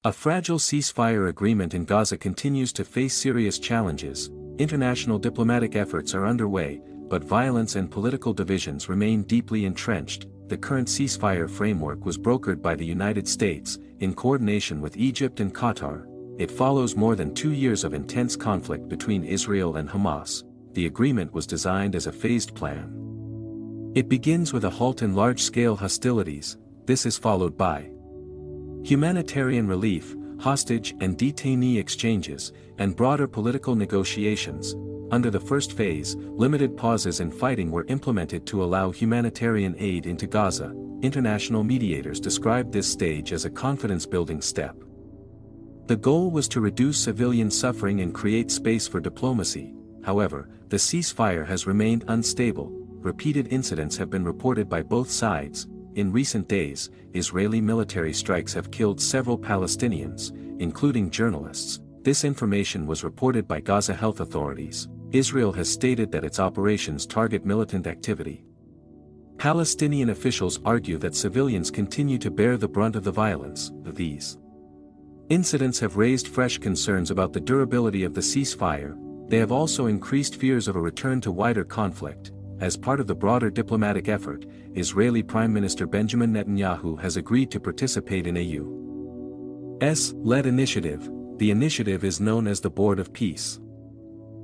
A fragile ceasefire agreement in Gaza continues to face serious challenges. International diplomatic efforts are underway, but violence and political divisions remain deeply entrenched. The current ceasefire framework was brokered by the United States, in coordination with Egypt and Qatar. It follows more than 2 years of intense conflict between Israel and Hamas. The agreement was designed as a phased plan. It begins with a halt in large-scale hostilities. This is followed by humanitarian relief, hostage and detainee exchanges, and broader political negotiations. Under the first phase, limited pauses in fighting were implemented to allow humanitarian aid into Gaza. International mediators described this stage as a confidence-building step. The goal was to reduce civilian suffering and create space for diplomacy. However, the ceasefire has remained unstable. Repeated incidents have been reported by both sides. In recent days, Israeli military strikes have killed several Palestinians, including journalists. This information was reported by Gaza health authorities. Israel has stated that its operations target militant activity. Palestinian officials argue that civilians continue to bear the brunt of the violence. These incidents have raised fresh concerns about the durability of the ceasefire. They have also increased fears of a return to wider conflict. As part of the broader diplomatic effort, Israeli Prime Minister Benjamin Netanyahu has agreed to participate in a U.S.-led initiative. The initiative is known as the Board of Peace.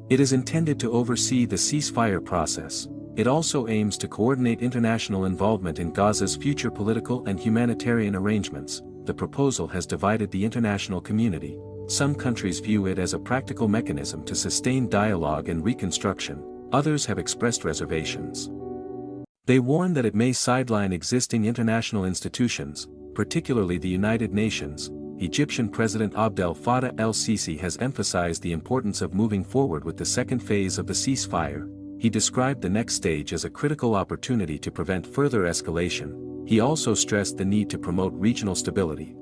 It is intended to oversee the ceasefire process. It also aims to coordinate international involvement in Gaza's future political and humanitarian arrangements. The proposal has divided the international community. Some countries view it as a practical mechanism to sustain dialogue and reconstruction. Others have expressed reservations. They warn that it may sideline existing international institutions, particularly the United Nations. Egyptian President Abdel Fattah el-Sisi has emphasized the importance of moving forward with the second phase of the ceasefire. He described the next stage as a critical opportunity to prevent further escalation. He also stressed the need to promote regional stability.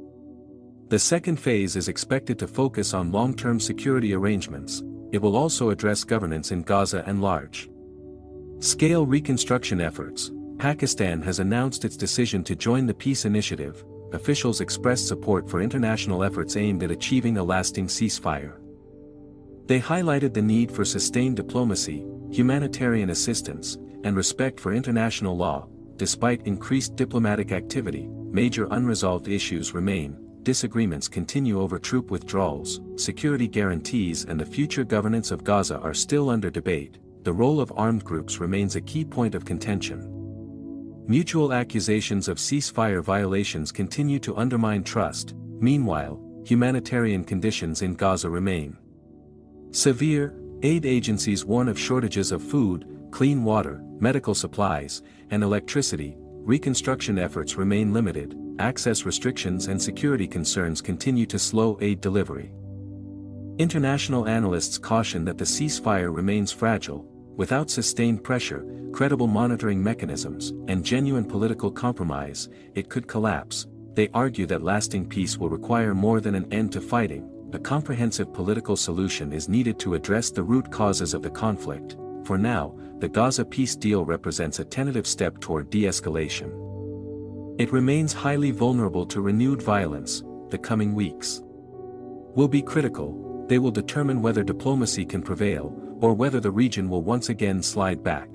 The second phase is expected to focus on long-term security arrangements. It will also address governance in Gaza and large-scale reconstruction efforts. Pakistan has announced its decision to join the peace initiative. Officials expressed support for international efforts aimed at achieving a lasting ceasefire. They highlighted the need for sustained diplomacy, humanitarian assistance, and respect for international law. Despite increased diplomatic activity, major unresolved issues remain. Disagreements continue over troop withdrawals, security guarantees, and the future governance of Gaza are still under debate. The role of armed groups remains a key point of contention. Mutual accusations of ceasefire violations continue to undermine trust. Meanwhile, humanitarian conditions in Gaza remain severe. Aid agencies warn of shortages of food, clean water, medical supplies, and electricity. Reconstruction efforts remain limited. Access restrictions and security concerns continue to slow aid delivery. International analysts caution that the ceasefire remains fragile. Without sustained pressure, credible monitoring mechanisms, and genuine political compromise, it could collapse. They argue that lasting peace will require more than an end to fighting. A comprehensive political solution is needed to address the root causes of the conflict. For now, the Gaza peace deal represents a tentative step toward de-escalation. It remains highly vulnerable to renewed violence. The coming weeks will be critical. They will determine whether diplomacy can prevail, or whether the region will once again slide back.